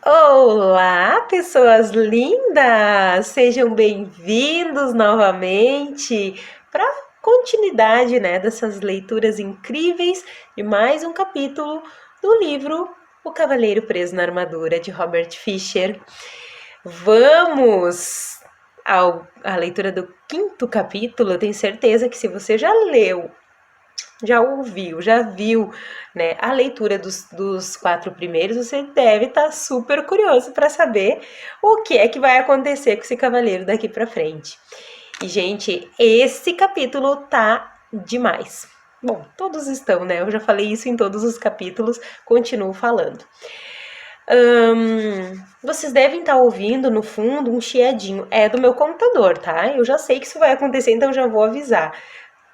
Olá, pessoas lindas! Sejam bem-vindos novamente para continuidade, dessas leituras incríveis de mais um capítulo do livro O Cavaleiro Preso na Armadura, de Robert Fisher. Vamos à leitura do quinto capítulo. Eu tenho certeza que se você já leu, já ouviu, já viu, a leitura dos quatro primeiros, você deve estar super curioso para saber o que é que vai acontecer com esse cavaleiro daqui para frente. E, gente, esse capítulo tá demais. Bom, todos estão, né? Eu já falei isso em todos os capítulos, continuo falando. Vocês devem estar ouvindo no fundo um chiadinho. É do meu computador, tá? Eu já sei que isso vai acontecer, então já vou avisar.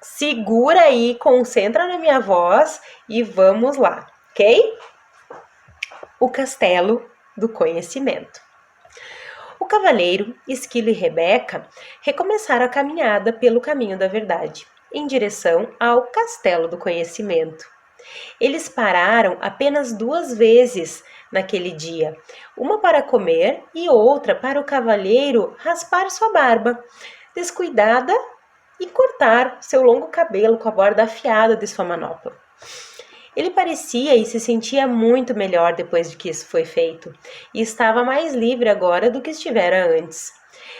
Segura aí, concentra na minha voz e vamos lá, ok? O Castelo do Conhecimento. O cavaleiro, Esquilo e Rebeca recomeçaram a caminhada pelo caminho da verdade, em direção ao Castelo do Conhecimento. Eles pararam apenas 2 vezes naquele dia, uma para comer e outra para o cavaleiro raspar sua barba, descuidada, e cortar seu longo cabelo com a borda afiada de sua manopla. Ele parecia e se sentia muito melhor depois de que isso foi feito, e estava mais livre agora do que estivera antes.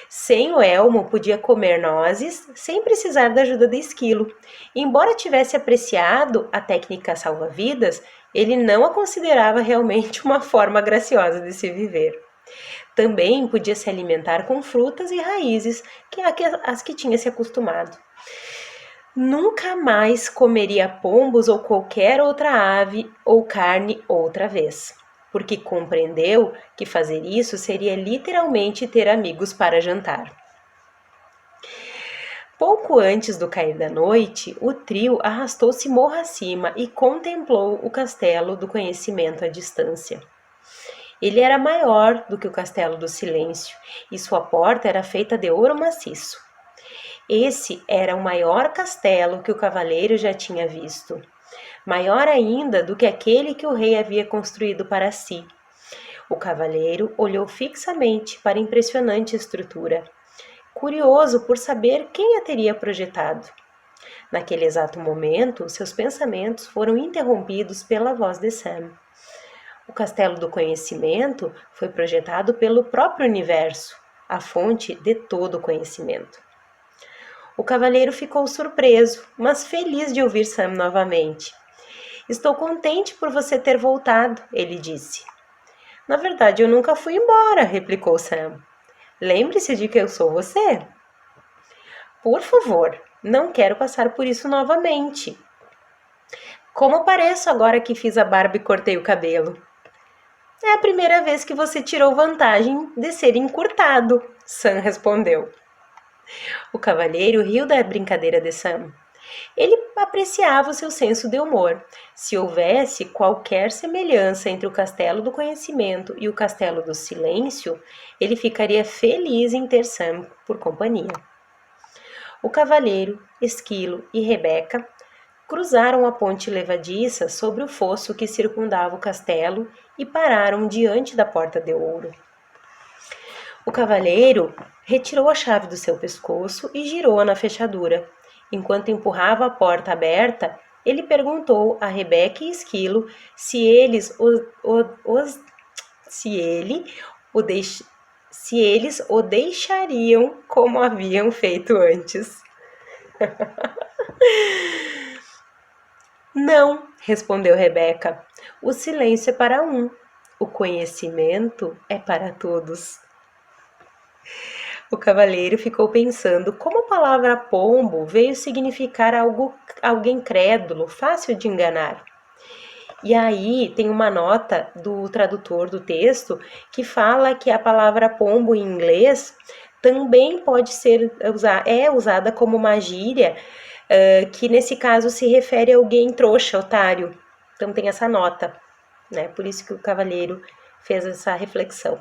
Sem o elmo, podia comer nozes sem precisar da ajuda de Esquilo. Embora tivesse apreciado a técnica salva-vidas, ele não a considerava realmente uma forma graciosa de se viver. Também podia se alimentar com frutas e raízes, as que tinha se acostumado. Nunca mais comeria pombos ou qualquer outra ave ou carne outra vez, porque compreendeu que fazer isso seria literalmente ter amigos para jantar. Pouco antes do cair da noite, o trio arrastou-se morro acima e contemplou o castelo do conhecimento à distância. Ele era maior do que o Castelo do Silêncio, e sua porta era feita de ouro maciço. Esse era o maior castelo que o cavaleiro já tinha visto, maior ainda do que aquele que o rei havia construído para si. O cavaleiro olhou fixamente para a impressionante estrutura, curioso por saber quem a teria projetado. Naquele exato momento, seus pensamentos foram interrompidos pela voz de Sam. O Castelo do Conhecimento foi projetado pelo próprio universo, a fonte de todo o conhecimento. O cavaleiro ficou surpreso, mas feliz de ouvir Sam novamente. Estou contente por você ter voltado, ele disse. Na verdade, eu nunca fui embora, replicou Sam. Lembre-se de que eu sou você. Por favor, não quero passar por isso novamente. Como pareço agora que fiz a barba e cortei o cabelo? É a primeira vez que você tirou vantagem de ser encurtado, Sam respondeu. O cavalheiro riu da brincadeira de Sam. Ele apreciava o seu senso de humor. Se houvesse qualquer semelhança entre o Castelo do Conhecimento e o Castelo do Silêncio, ele ficaria feliz em ter Sam por companhia. O cavalheiro, Esquilo e Rebeca cruzaram a ponte levadiça sobre o fosso que circundava o castelo e pararam diante da porta de ouro. O cavaleiro retirou a chave do seu pescoço e girou-a na fechadura. Enquanto empurrava a porta aberta, ele perguntou a Rebeca e Esquilo se eles o deixariam como haviam feito antes. Não, respondeu Rebeca. O silêncio é para um, o conhecimento é para todos. O cavaleiro ficou pensando como a palavra pombo veio significar alguém crédulo, fácil de enganar. E aí tem uma nota do tradutor do texto que fala que a palavra pombo em inglês também pode ser usada como uma gíria, que nesse caso se refere a alguém trouxa, otário. Então tem essa nota, né? Por isso que o cavaleiro fez essa reflexão.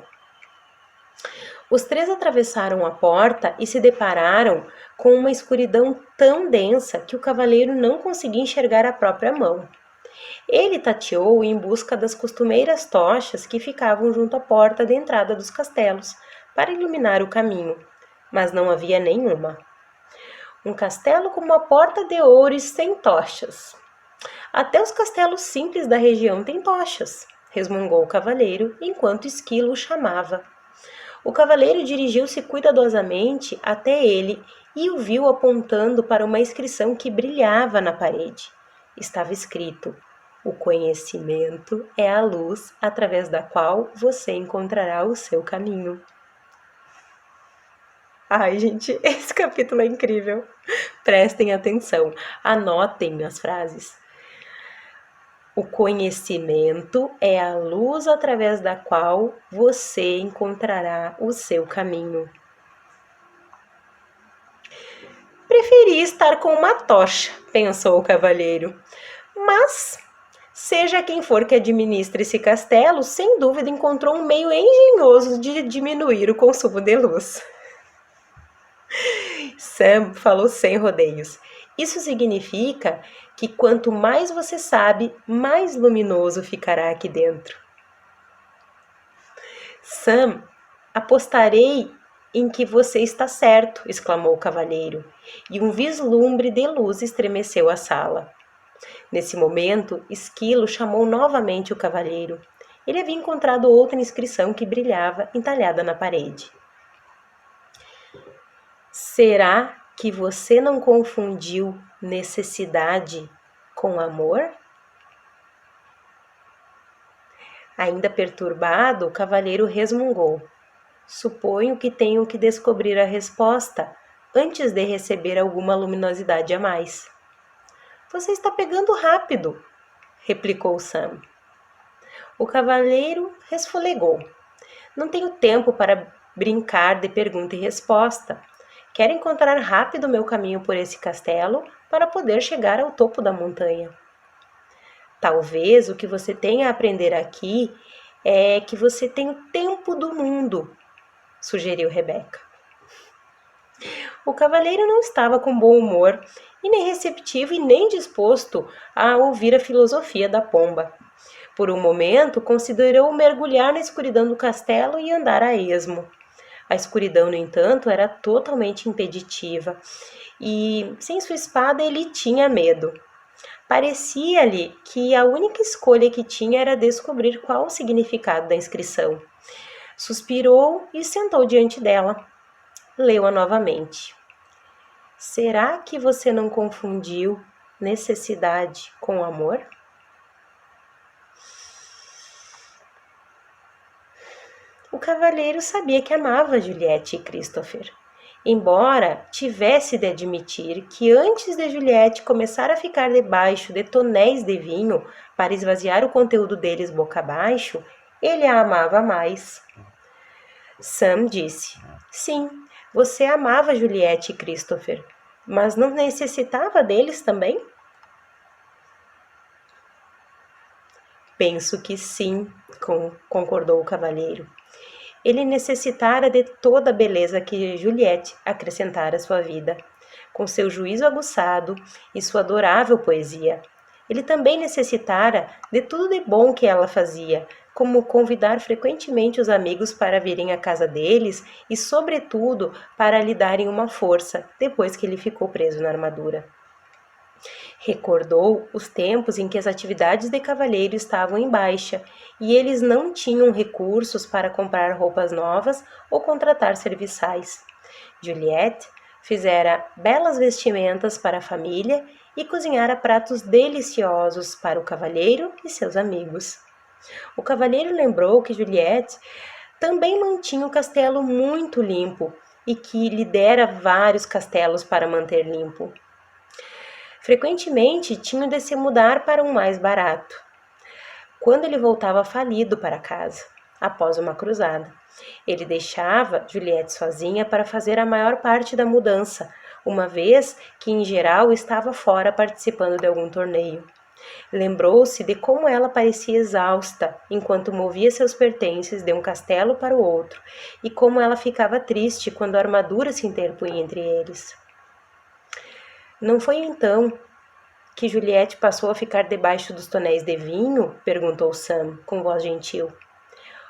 Os 3 atravessaram a porta e se depararam com uma escuridão tão densa que o cavaleiro não conseguia enxergar a própria mão. Ele tateou em busca das costumeiras tochas que ficavam junto à porta de entrada dos castelos, para iluminar o caminho, mas não havia nenhuma. Um castelo com uma porta de ouro e sem tochas. Até os castelos simples da região têm tochas, resmungou o cavaleiro, enquanto Esquilo o chamava. O cavaleiro dirigiu-se cuidadosamente até ele e o viu apontando para uma inscrição que brilhava na parede. Estava escrito: o conhecimento é a luz através da qual você encontrará o seu caminho. Ai, gente, esse capítulo é incrível. Prestem atenção, anotem as frases. O conhecimento é a luz através da qual você encontrará o seu caminho. Preferi estar com uma tocha, pensou o cavaleiro. Mas, seja quem for que administre esse castelo, sem dúvida encontrou um meio engenhoso de diminuir o consumo de luz. Sam falou sem rodeios. Isso significa que quanto mais você sabe, mais luminoso ficará aqui dentro. Sam, apostarei em que você está certo, exclamou o cavaleiro, e um vislumbre de luz estremeceu a sala. Nesse momento, Esquilo chamou novamente o cavaleiro. Ele havia encontrado outra inscrição que brilhava, entalhada na parede. Será que você não confundiu necessidade com amor? Ainda perturbado, o cavaleiro resmungou. Suponho que tenho que descobrir a resposta antes de receber alguma luminosidade a mais. Você está pegando rápido, replicou Sam. O cavaleiro resfolegou. Não tenho tempo para brincar de pergunta e resposta. Quero encontrar rápido meu caminho por esse castelo para poder chegar ao topo da montanha. Talvez o que você tenha a aprender aqui é que você tem o tempo do mundo, sugeriu Rebeca. O cavaleiro não estava com bom humor, e nem receptivo e nem disposto a ouvir a filosofia da pomba. Por um momento, considerou mergulhar na escuridão do castelo e andar a esmo. A escuridão, no entanto, era totalmente impeditiva, e sem sua espada ele tinha medo. Parecia-lhe que a única escolha que tinha era descobrir qual o significado da inscrição. Suspirou e sentou diante dela. Leu-a novamente. Será que você não confundiu necessidade com amor? O cavaleiro sabia que amava Juliette e Christopher, embora tivesse de admitir que antes de Juliette começar a ficar debaixo de tonéis de vinho para esvaziar o conteúdo deles boca abaixo, ele a amava mais. Sam disse: sim, você amava Juliette e Christopher, mas não necessitava deles também? Penso que sim, concordou o cavaleiro. Ele necessitara de toda a beleza que Juliette acrescentara à sua vida, com seu juízo aguçado e sua adorável poesia. Ele também necessitara de tudo de bom que ela fazia, como convidar frequentemente os amigos para virem à casa deles e, sobretudo, para lhe darem uma força depois que ele ficou preso na armadura. Recordou os tempos em que as atividades de cavalheiro estavam em baixa e eles não tinham recursos para comprar roupas novas ou contratar serviçais. Juliette fizera belas vestimentas para a família e cozinhara pratos deliciosos para o cavalheiro e seus amigos. O cavalheiro lembrou que Juliette também mantinha o castelo muito limpo e que lhe dera vários castelos para manter limpo. Frequentemente tinham de se mudar para um mais barato, quando ele voltava falido para casa, após uma cruzada. Ele deixava Juliette sozinha para fazer a maior parte da mudança, uma vez que, em geral, estava fora participando de algum torneio. Lembrou-se de como ela parecia exausta enquanto movia seus pertences de um castelo para o outro, e como ela ficava triste quando a armadura se interpunha entre eles. Não foi então que Juliette passou a ficar debaixo dos tonéis de vinho? Perguntou Sam, com voz gentil.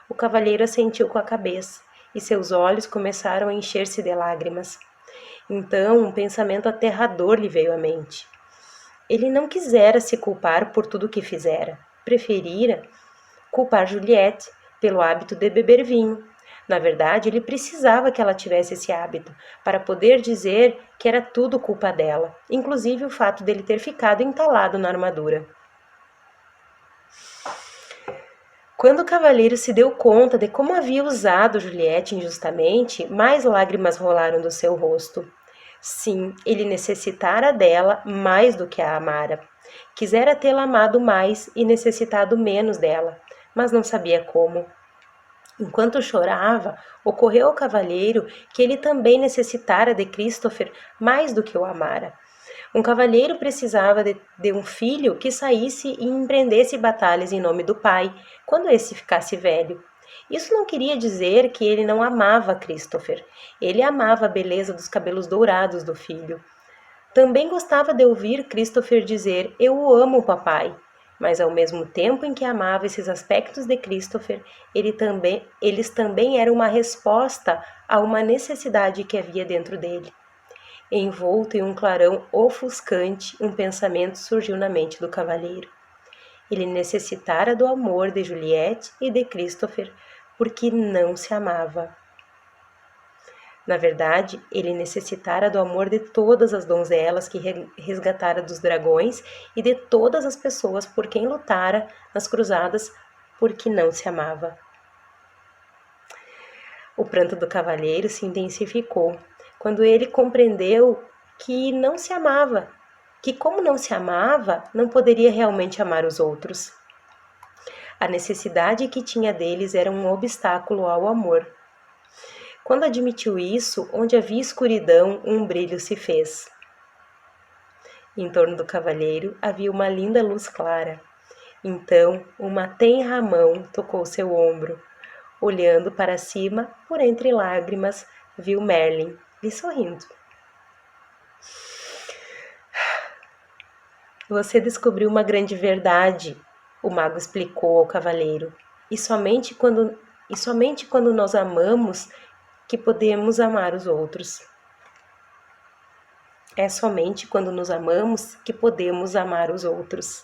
O cavalheiro assentiu com a cabeça, e seus olhos começaram a encher-se de lágrimas. Então um pensamento aterrador lhe veio à mente. Ele não quisera se culpar por tudo o que fizera. Preferira culpar Juliette pelo hábito de beber vinho. Na verdade, ele precisava que ela tivesse esse hábito para poder dizer que era tudo culpa dela, inclusive o fato dele ter ficado entalado na armadura. Quando o cavaleiro se deu conta de como havia usado Juliette injustamente, mais lágrimas rolaram do seu rosto. Sim, ele necessitara dela mais do que a amara. Quisera tê-la amado mais e necessitado menos dela, mas não sabia como. Enquanto chorava, ocorreu ao cavalheiro que ele também necessitara de Christopher mais do que o amara. Um cavalheiro precisava de um filho que saísse e empreendesse batalhas em nome do pai, quando esse ficasse velho. Isso não queria dizer que ele não amava Christopher. Ele amava a beleza dos cabelos dourados do filho. Também gostava de ouvir Christopher dizer: "Eu o amo, papai." Mas ao mesmo tempo em que amava esses aspectos de Christopher, eles também eram uma resposta a uma necessidade que havia dentro dele. Envolto em um clarão ofuscante, um pensamento surgiu na mente do cavalheiro. Ele necessitara do amor de Juliette e de Christopher, porque não se amava. Na verdade, ele necessitara do amor de todas as donzelas que resgatara dos dragões e de todas as pessoas por quem lutara nas cruzadas, porque não se amava. O pranto do cavalheiro se intensificou quando ele compreendeu que não se amava, que como não se amava, não poderia realmente amar os outros. A necessidade que tinha deles era um obstáculo ao amor. Quando admitiu isso, onde havia escuridão, um brilho se fez. Em torno do cavalheiro havia uma linda luz clara. Então, uma tenra mão tocou seu ombro. Olhando para cima, por entre lágrimas, viu Merlin, lhe sorrindo. Você descobriu uma grande verdade, o mago explicou ao cavaleiro. E somente quando nós amamos que podemos amar os outros. É somente quando nos amamos que podemos amar os outros.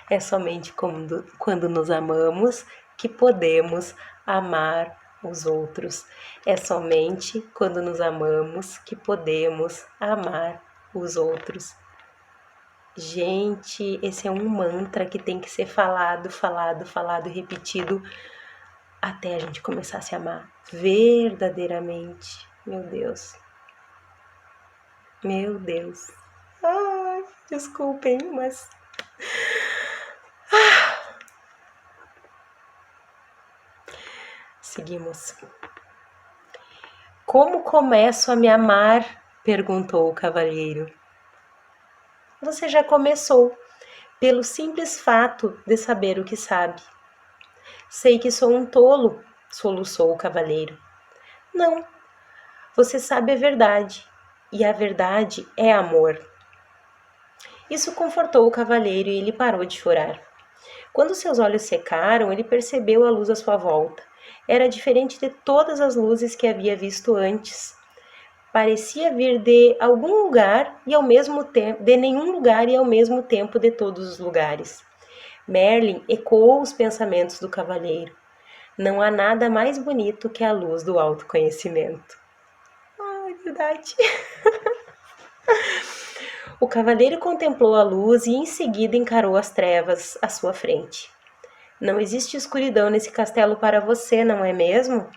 É somente quando nos amamos que podemos amar os outros. É somente quando nos amamos que podemos amar os outros. Gente, esse é um mantra que tem que ser falado, falado, falado e repetido até a gente começar a se amar verdadeiramente. Meu Deus. Meu Deus. Ai, desculpem, mas... Seguimos. Como começo a me amar? Perguntou o cavalheiro. Você já começou, pelo simples fato de saber o que sabe. Sei que sou um tolo, soluçou o cavalheiro. Não, você sabe a verdade, e a verdade é amor. Isso confortou o cavalheiro e ele parou de chorar. Quando seus olhos secaram, ele percebeu a luz à sua volta. Era diferente de todas as luzes que havia visto antes. Parecia vir de algum lugar e ao mesmo tempo, de nenhum lugar e ao mesmo tempo de todos os lugares. Merlin ecoou os pensamentos do cavalheiro. Não há nada mais bonito que a luz do autoconhecimento. Ai, verdade. O cavaleiro contemplou a luz e em seguida encarou as trevas à sua frente. Não existe escuridão nesse castelo para você, não é mesmo?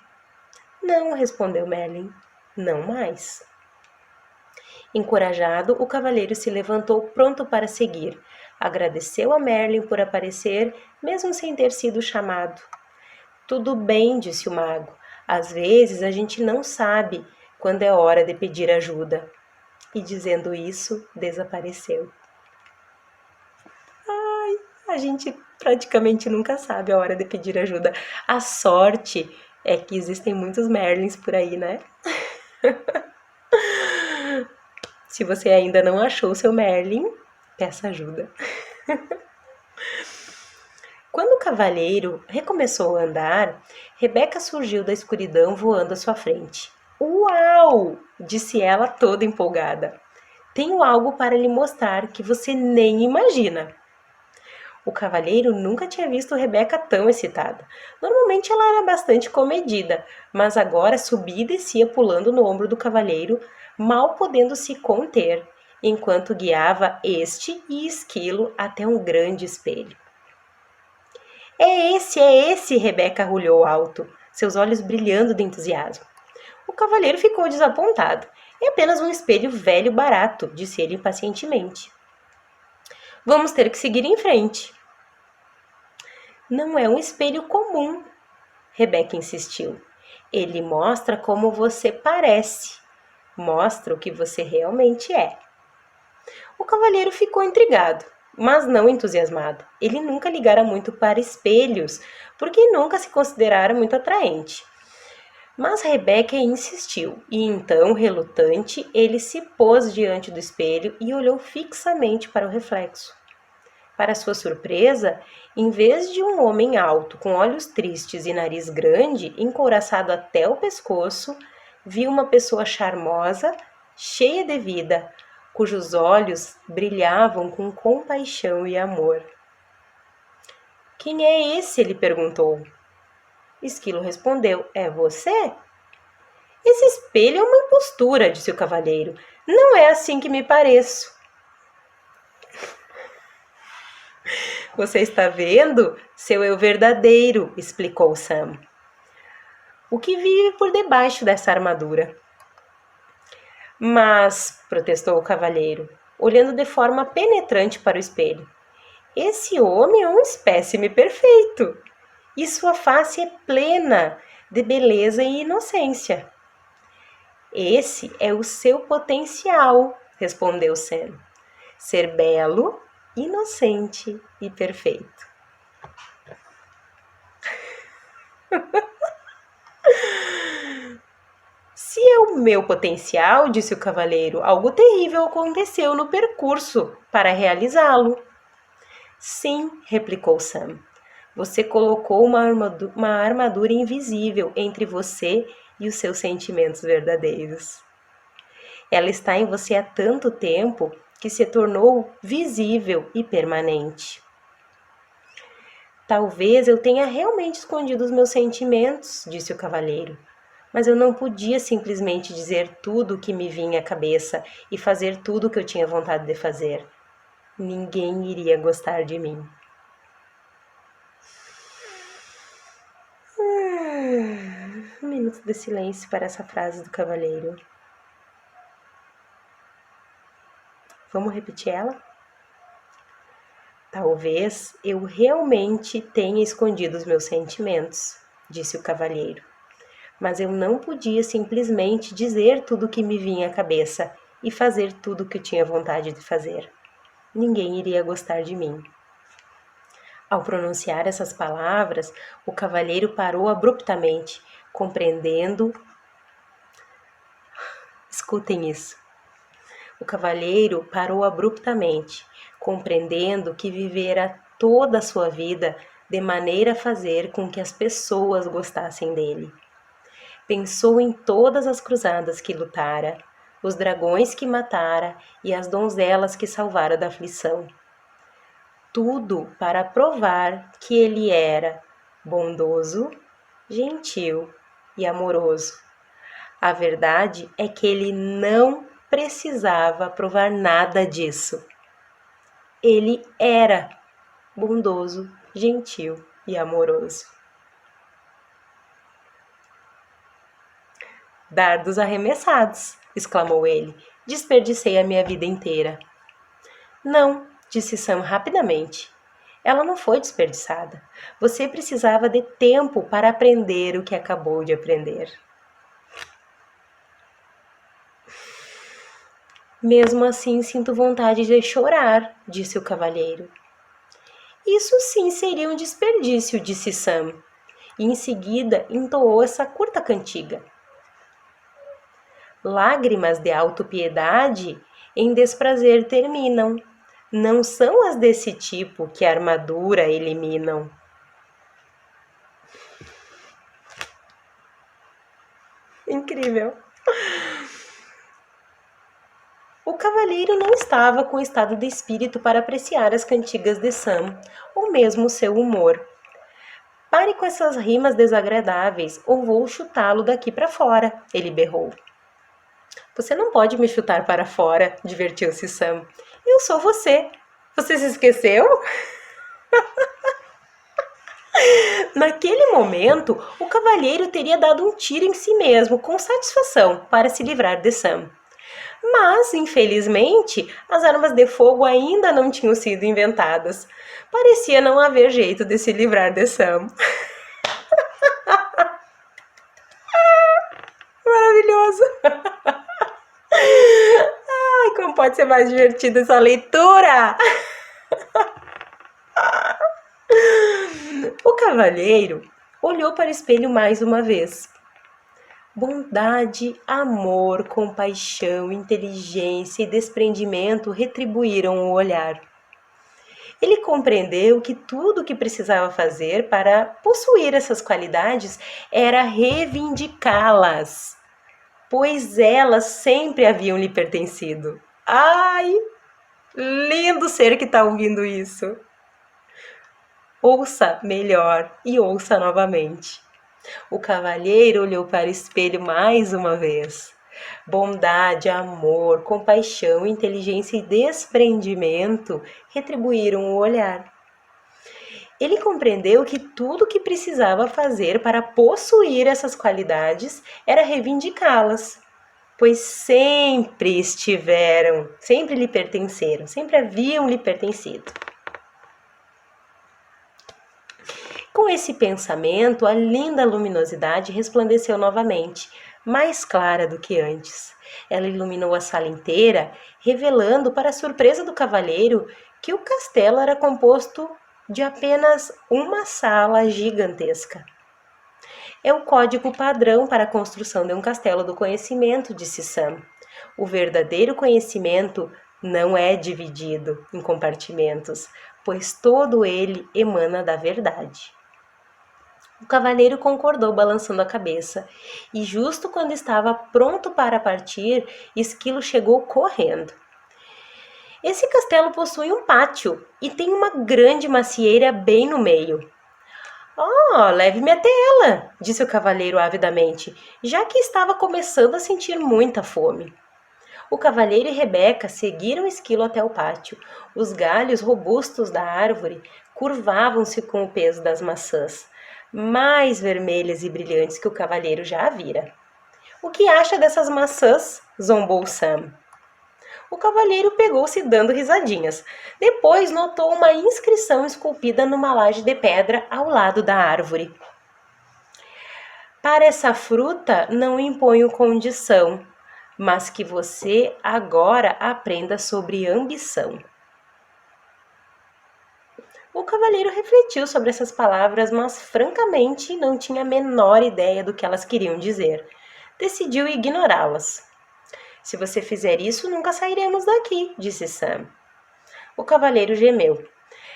Não, respondeu Merlin. Não mais. Encorajado, o cavaleiro se levantou pronto para seguir. Agradeceu a Merlin por aparecer, mesmo sem ter sido chamado. Tudo bem, disse o mago. Às vezes a gente não sabe quando é hora de pedir ajuda. E dizendo isso, desapareceu. Ai, a gente praticamente nunca sabe a hora de pedir ajuda. A sorte é que existem muitos Merlins por aí, né? Se você ainda não achou seu Merlin, Peça ajuda. Quando o cavalheiro recomeçou a andar, Rebeca surgiu da escuridão voando à sua frente. Uau! Disse ela toda empolgada. Tenho algo para lhe mostrar que você nem imagina. O cavalheiro nunca tinha visto Rebeca tão excitada. Normalmente ela era bastante comedida, mas agora subia e descia pulando no ombro do cavalheiro, mal podendo se conter, enquanto guiava este e Esquilo até um grande espelho. É esse! Rebeca arrulhou alto, seus olhos brilhando de entusiasmo. O cavalheiro ficou desapontado. É apenas um espelho velho barato, disse ele impacientemente. Vamos ter que seguir em frente. Não é um espelho comum, Rebeca insistiu. Ele mostra como você parece. Mostra o que você realmente é. O cavalheiro ficou intrigado, mas não entusiasmado. Ele nunca ligara muito para espelhos, porque nunca se considerara muito atraente. Mas Rebeca insistiu, e então, relutante, ele se pôs diante do espelho e olhou fixamente para o reflexo. Para sua surpresa, em vez de um homem alto, com olhos tristes e nariz grande, encouraçado até o pescoço, viu uma pessoa charmosa, cheia de vida, cujos olhos brilhavam com compaixão e amor. Quem é esse? Ele perguntou. Esquilo respondeu: É você? Esse espelho é uma impostura, disse o cavalheiro. Não é assim que me pareço. Você está vendo? Seu eu verdadeiro, explicou Sam. O que vive por debaixo dessa armadura. Mas, protestou o cavalheiro, olhando de forma penetrante para o espelho, esse homem é um espécime perfeito, e sua face é plena de beleza e inocência. Esse é o seu potencial, respondeu Sam. Ser belo, inocente e perfeito. Se é o meu potencial, disse o cavaleiro, algo terrível aconteceu no percurso para realizá-lo. Sim, replicou Sam. Você colocou uma armadura invisível entre você e os seus sentimentos verdadeiros. Ela está em você há tanto tempo que se tornou visível e permanente. Talvez eu tenha realmente escondido os meus sentimentos, disse o cavaleiro, mas eu não podia simplesmente dizer tudo o que me vinha à cabeça e fazer tudo o que eu tinha vontade de fazer. Ninguém iria gostar de mim. Um minuto de silêncio para essa frase do cavaleiro. Vamos repetir ela? Talvez eu realmente tenha escondido os meus sentimentos, disse o cavalheiro. Mas eu não podia simplesmente dizer tudo o que me vinha à cabeça e fazer tudo o que eu tinha vontade de fazer. Ninguém iria gostar de mim. Ao pronunciar essas palavras, o cavalheiro parou abruptamente, compreendendo. Escutem isso. O cavalheiro parou abruptamente, compreendendo que vivera toda a sua vida de maneira a fazer com que as pessoas gostassem dele. Pensou em todas as cruzadas que lutara, os dragões que matara e as donzelas que salvara da aflição. Tudo para provar que ele era bondoso, gentil e amoroso. A verdade é que ele não precisava provar nada disso. Ele era bondoso, gentil e amoroso. Dardos arremessados, exclamou ele. Desperdicei a minha vida inteira. Não, disse Sam rapidamente. Ela não foi desperdiçada. Você precisava de tempo para aprender o que acabou de aprender. Mesmo assim, sinto vontade de chorar, disse o cavalheiro. Isso sim seria um desperdício, disse Sam, e em seguida entoou essa curta cantiga. Lágrimas de autopiedade em desprazer terminam, Não são as desse tipo que a armadura eliminam. Incrível! O cavalheiro não estava com estado de espírito para apreciar as cantigas de Sam, ou mesmo seu humor. Pare com essas rimas desagradáveis, ou vou chutá-lo daqui para fora, ele berrou. Você não pode me chutar para fora, divertiu-se Sam. Eu sou você. Você se esqueceu? Naquele momento, o cavalheiro teria dado um tiro em si mesmo, com satisfação, para se livrar de Sam. Mas, infelizmente, as armas de fogo ainda não tinham sido inventadas. Parecia não haver jeito de se livrar de Sam. Maravilhoso! Ai, como pode ser mais divertida essa leitura! O cavalheiro olhou para o espelho mais uma vez. Bondade, amor, compaixão, inteligência e desprendimento retribuíram o olhar. Ele compreendeu que tudo o que precisava fazer para possuir essas qualidades era reivindicá-las, pois elas sempre haviam lhe pertencido. Ai, lindo ser que está ouvindo isso! Ouça melhor e ouça novamente. O cavalheiro olhou para o espelho mais uma vez. Bondade, amor, compaixão, inteligência e desprendimento retribuíram o olhar. Ele compreendeu que tudo o que precisava fazer para possuir essas qualidades era reivindicá-las, pois sempre estiveram, sempre lhe pertenceram, sempre haviam lhe pertencido. Com esse pensamento, a linda luminosidade resplandeceu novamente, mais clara do que antes. Ela iluminou a sala inteira, revelando, para a surpresa do cavalheiro, que o castelo era composto de apenas uma sala gigantesca. É o código padrão para a construção de um castelo do conhecimento, disse Sam. O verdadeiro conhecimento não é dividido em compartimentos, pois todo ele emana da verdade. O cavaleiro concordou, balançando a cabeça, e justo quando estava pronto para partir, Esquilo chegou correndo. Esse castelo possui um pátio e tem uma grande macieira bem no meio. Oh, leve-me até ela, disse o cavaleiro avidamente, já que estava começando a sentir muita fome. O cavaleiro e Rebeca seguiram Esquilo até o pátio. Os galhos robustos da árvore curvavam-se com o peso das maçãs, mais vermelhas e brilhantes que o cavalheiro já vira. O que acha dessas maçãs? Zombou Sam. O cavalheiro pegou-se dando risadinhas. Depois notou uma inscrição esculpida numa laje de pedra ao lado da árvore. Para essa fruta não imponho condição, mas que você agora aprenda sobre ambição. O cavalheiro refletiu sobre essas palavras, mas francamente não tinha a menor ideia do que elas queriam dizer. Decidiu ignorá-las. Se você fizer isso, nunca sairemos daqui, disse Sam. O cavalheiro gemeu.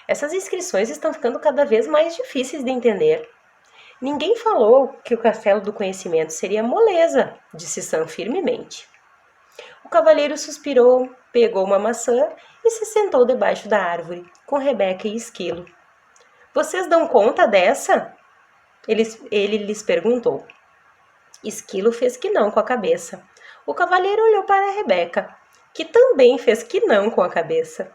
Essas inscrições estão ficando cada vez mais difíceis de entender. Ninguém falou que o castelo do conhecimento seria moleza, disse Sam firmemente. O cavalheiro suspirou, pegou uma maçã e se sentou debaixo da árvore, com Rebeca e Esquilo. Vocês dão conta dessa? Ele lhes perguntou. Esquilo fez que não com a cabeça. O cavalheiro olhou para Rebeca, que também fez que não com a cabeça.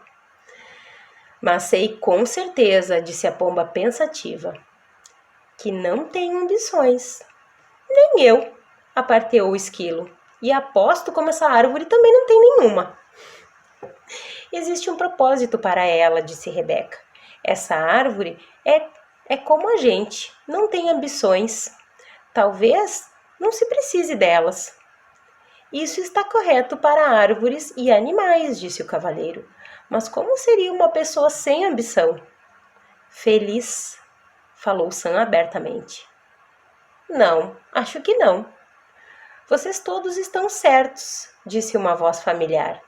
Mas sei com certeza, disse a pomba pensativa, que não tenho ambições. Nem eu, aparteou o Esquilo. E aposto como essa árvore também não tem nenhuma. Existe um propósito para ela, disse Rebeca. Essa árvore é como a gente, não tem ambições. Talvez não se precise delas. Isso está correto para árvores e animais, disse o cavalheiro. Mas como seria uma pessoa sem ambição? Feliz, falou Sam abertamente. Não, acho que não. Vocês todos estão certos, disse uma voz familiar.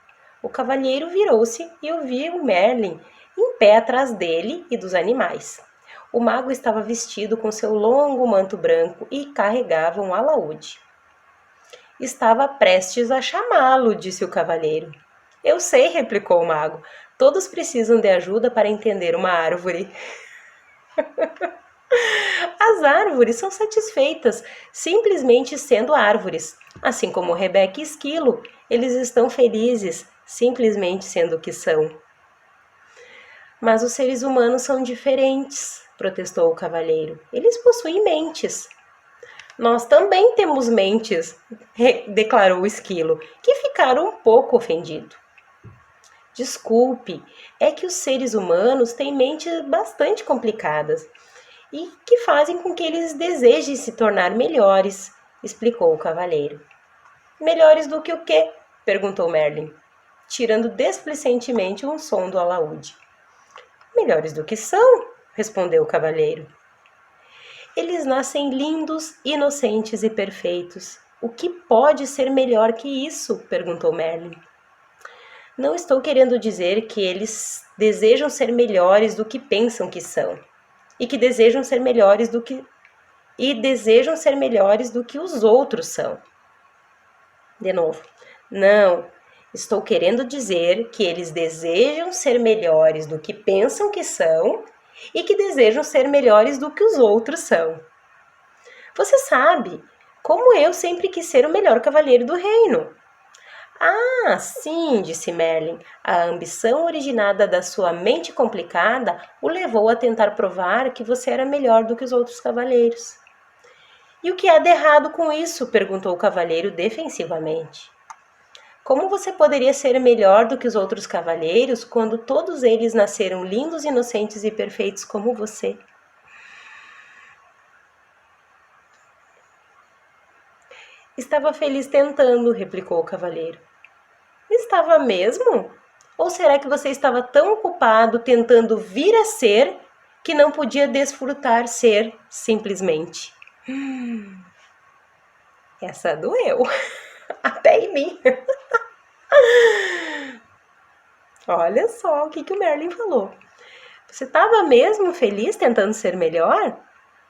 O cavalheiro virou-se e ouviu Merlin em pé atrás dele e dos animais. O mago estava vestido com seu longo manto branco e carregava um alaúde. Estava prestes a chamá-lo, disse o cavalheiro. Eu sei, replicou o mago. Todos precisam de ajuda para entender uma árvore. As árvores são satisfeitas, simplesmente sendo árvores. Assim como Rebeca e Esquilo, eles estão felizes, simplesmente sendo o que são. Mas os seres humanos são diferentes, protestou o cavalheiro. Eles possuem mentes. Nós também temos mentes, declarou o Esquilo, que ficaram um pouco ofendido. Desculpe, é que os seres humanos têm mentes bastante complicadas e que fazem com que eles desejem se tornar melhores, explicou o cavalheiro. Melhores do que o quê? Perguntou Merlin, tirando desplicentemente um som do alaúde. Melhores do que são, respondeu o cavalheiro. Eles nascem lindos, inocentes e perfeitos. O que pode ser melhor que isso? Perguntou Merlin. Não estou querendo dizer que eles desejam ser melhores do que pensam que são, e que desejam ser melhores do que os outros são. De novo. Não, estou querendo dizer que eles desejam ser melhores do que pensam que são e que desejam ser melhores do que os outros são. Você sabe, como eu sempre quis ser o melhor cavaleiro do reino. Ah, sim, disse Merlin. A ambição originada da sua mente complicada o levou a tentar provar que você era melhor do que os outros cavaleiros. E o que há de errado com isso? Perguntou o cavalheiro defensivamente. Como você poderia ser melhor do que os outros cavalheiros quando todos eles nasceram lindos, inocentes e perfeitos como você? Estava feliz tentando, replicou o cavalheiro. Estava mesmo? Ou será que você estava tão ocupado tentando vir a ser que não podia desfrutar ser simplesmente? Essa doeu. Até em mim. Olha só o que o Merlin falou. Você estava mesmo feliz tentando ser melhor?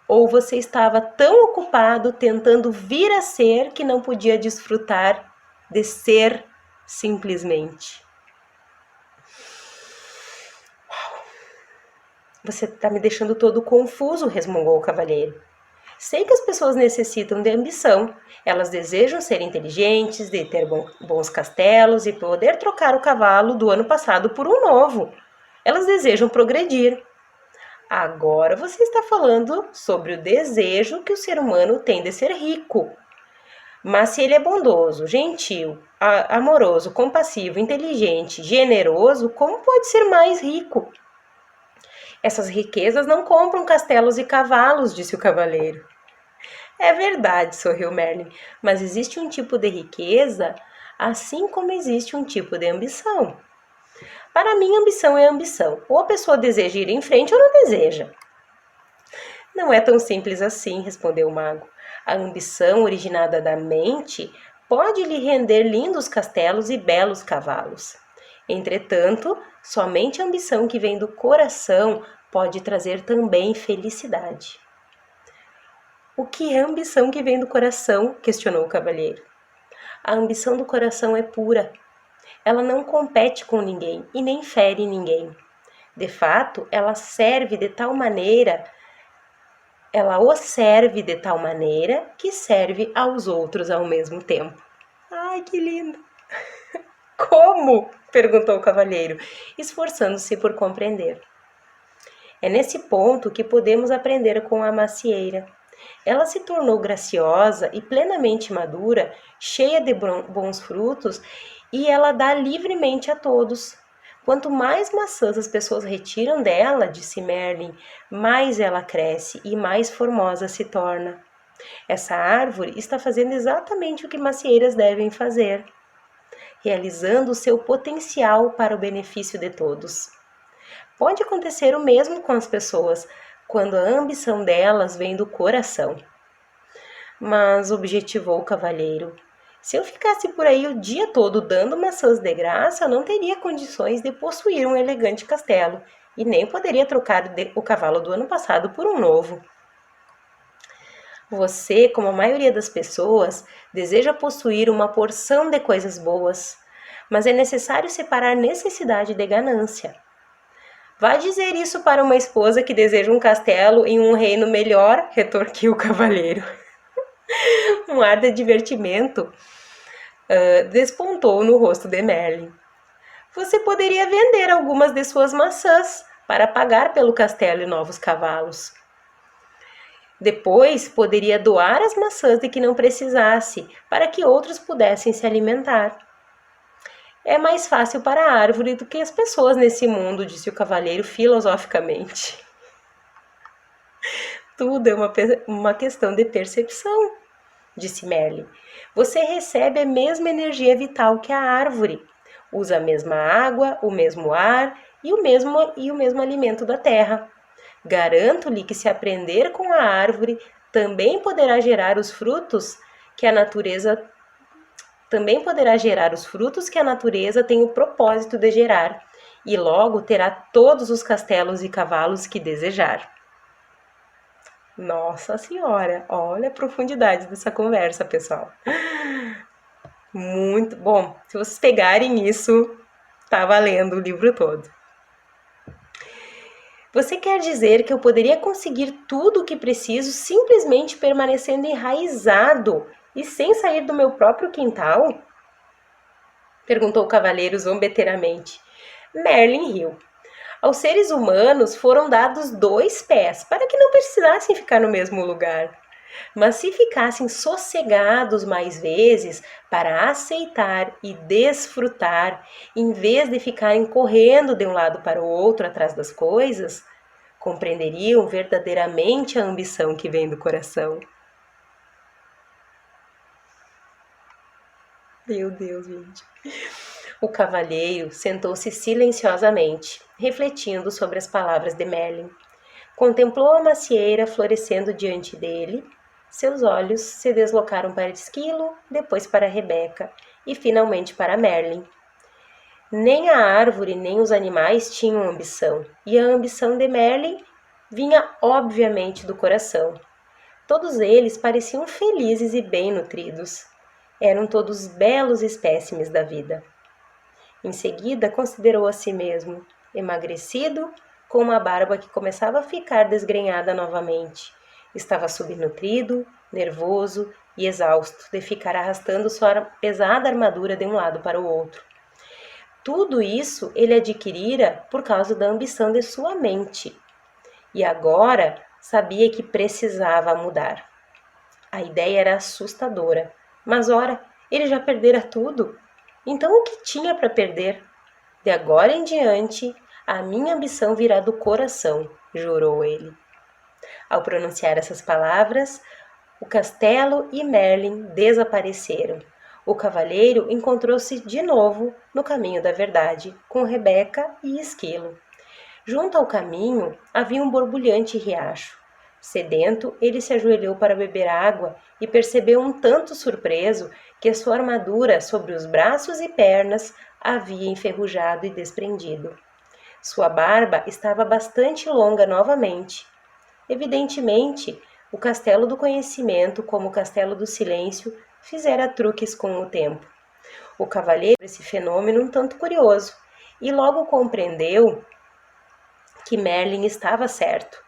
Ou você estava tão ocupado tentando vir a ser que não podia desfrutar de ser simplesmente? Você está me deixando todo confuso, resmungou o cavalheiro. Sei que as pessoas necessitam de ambição. Elas desejam ser inteligentes, de ter bons castelos e poder trocar o cavalo do ano passado por um novo. Elas desejam progredir. Agora você está falando sobre o desejo que o ser humano tem de ser rico. Mas se ele é bondoso, gentil, amoroso, compassivo, inteligente, generoso, como pode ser mais rico? Essas riquezas não compram castelos e cavalos, disse o cavaleiro. É verdade, sorriu Merlin, mas existe um tipo de riqueza, assim como existe um tipo de ambição. Para mim, ambição é ambição. Ou a pessoa deseja ir em frente ou não deseja. Não é tão simples assim, respondeu o mago. A ambição originada da mente pode lhe render lindos castelos e belos cavalos. Entretanto, somente a ambição que vem do coração pode trazer também felicidade. O que é a ambição que vem do coração? Questionou o cavalheiro. A ambição do coração é pura. Ela não compete com ninguém e nem fere ninguém. De fato, ela o serve de tal maneira que serve aos outros ao mesmo tempo. Ai, que lindo! Como? Perguntou o cavalheiro, esforçando-se por compreender. É nesse ponto que podemos aprender com a macieira. Ela se tornou graciosa e plenamente madura, cheia de bons frutos, e ela dá livremente a todos. Quanto mais maçãs as pessoas retiram dela, disse Merlin, mais ela cresce e mais formosa se torna. Essa árvore está fazendo exatamente o que macieiras devem fazer, realizando o seu potencial para o benefício de todos. Pode acontecer o mesmo com as pessoas, quando a ambição delas vem do coração. Mas, objetivou o cavalheiro, Se eu ficasse por aí o dia todo dando maçãs de graça, eu não teria condições de possuir um elegante castelo e nem poderia trocar o cavalo do ano passado por um novo. Você, como a maioria das pessoas, deseja possuir uma porção de coisas boas, mas é necessário separar necessidade de ganância. Vá dizer isso para uma esposa que deseja um castelo em um reino melhor, retorquiu o cavalheiro. Um ar de divertimento despontou no rosto de Merlin. Você poderia vender algumas de suas maçãs para pagar pelo castelo e novos cavalos. Depois, poderia doar as maçãs de que não precisasse, para que outros pudessem se alimentar. É mais fácil para a árvore do que as pessoas nesse mundo, disse o cavalheiro filosoficamente. Tudo é uma questão de percepção, disse Merlin. Você recebe a mesma energia vital que a árvore. Usa a mesma água, o mesmo ar e o mesmo alimento da terra. Garanto-lhe que se aprender com a árvore, também poderá gerar os frutos que a natureza tem o propósito de gerar, e logo terá todos os castelos e cavalos que desejar. Nossa Senhora, olha a profundidade dessa conversa, pessoal. Muito bom. Se vocês pegarem isso, tá valendo o livro todo. Você quer dizer que eu poderia conseguir tudo o que preciso simplesmente permanecendo enraizado e sem sair do meu próprio quintal? Perguntou o cavaleiro zombeteiramente. Merlin riu. Aos seres humanos foram dados 2 pés para que não precisassem ficar no mesmo lugar. Mas se ficassem sossegados mais vezes para aceitar e desfrutar, em vez de ficarem correndo de um lado para o outro atrás das coisas, compreenderiam verdadeiramente a ambição que vem do coração. Meu Deus, gente. O cavalheiro sentou-se silenciosamente, refletindo sobre as palavras de Merlin. Contemplou a macieira florescendo diante dele. Seus olhos se deslocaram para Esquilo, depois para Rebeca e finalmente para Merlin. Nem a árvore nem os animais tinham ambição, e a ambição de Merlin vinha obviamente do coração. Todos eles pareciam felizes e bem nutridos. Eram todos belos espécimes da vida. Em seguida, considerou a si mesmo, emagrecido, com uma barba que começava a ficar desgrenhada novamente. Estava subnutrido, nervoso e exausto de ficar arrastando sua pesada armadura de um lado para o outro. Tudo isso ele adquirira por causa da ambição de sua mente. E agora sabia que precisava mudar. A ideia era assustadora, mas ora, ele já perdera tudo. Então o que tinha para perder? De agora em diante, a minha ambição virá do coração, jurou ele. Ao pronunciar essas palavras, o castelo e Merlin desapareceram. O cavalheiro encontrou-se de novo no caminho da verdade, com Rebeca e Esquilo. Junto ao caminho havia um borbulhante riacho. Sedento, ele se ajoelhou para beber água e percebeu um tanto surpreso que a sua armadura sobre os braços e pernas havia enferrujado e desprendido. Sua barba estava bastante longa novamente. Evidentemente, o castelo do conhecimento, como o castelo do silêncio, fizera truques com o tempo. O cavalheiro esse fenômeno um tanto curioso e logo compreendeu que Merlin estava certo.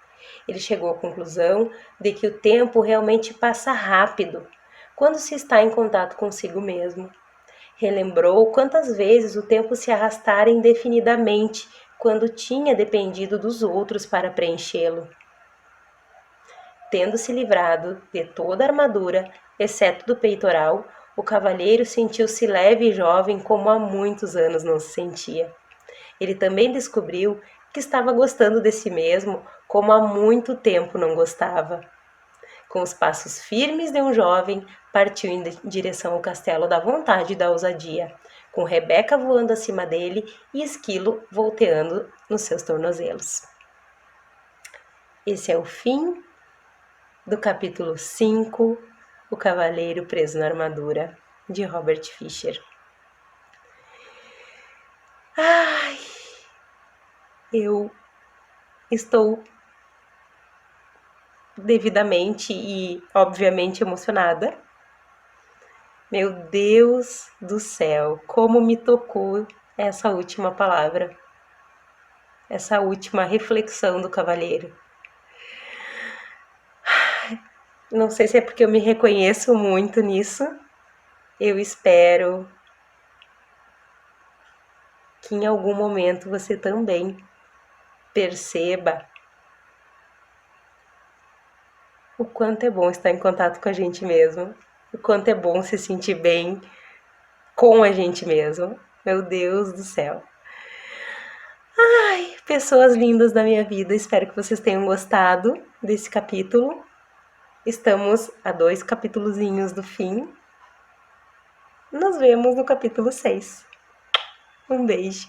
Ele chegou à conclusão de que o tempo realmente passa rápido quando se está em contato consigo mesmo. Relembrou quantas vezes o tempo se arrastara indefinidamente quando tinha dependido dos outros para preenchê-lo. Tendo se livrado de toda a armadura, exceto do peitoral, o cavalheiro sentiu-se leve e jovem como há muitos anos não se sentia. Ele também descobriu que estava gostando de si mesmo como há muito tempo não gostava. Com os passos firmes de um jovem, partiu em direção ao castelo da vontade e da ousadia, com Rebeca voando acima dele e Esquilo volteando nos seus tornozelos. Esse é o fim do capítulo 5, O Cavaleiro Preso na Armadura. de Robert Fisher. Ai, eu estou devidamente e obviamente emocionada. Meu Deus do céu, como me tocou essa última palavra, essa última reflexão do cavalheiro. Não sei se é porque eu me reconheço muito nisso. Eu espero que em algum momento você também perceba o quanto é bom estar em contato com a gente mesmo, o quanto é bom se sentir bem com a gente mesmo. Meu Deus do céu. Ai, pessoas lindas da minha vida, espero que vocês tenham gostado desse capítulo. Estamos a 2 capítulozinhos do fim. Nos vemos no capítulo 6. Um beijo.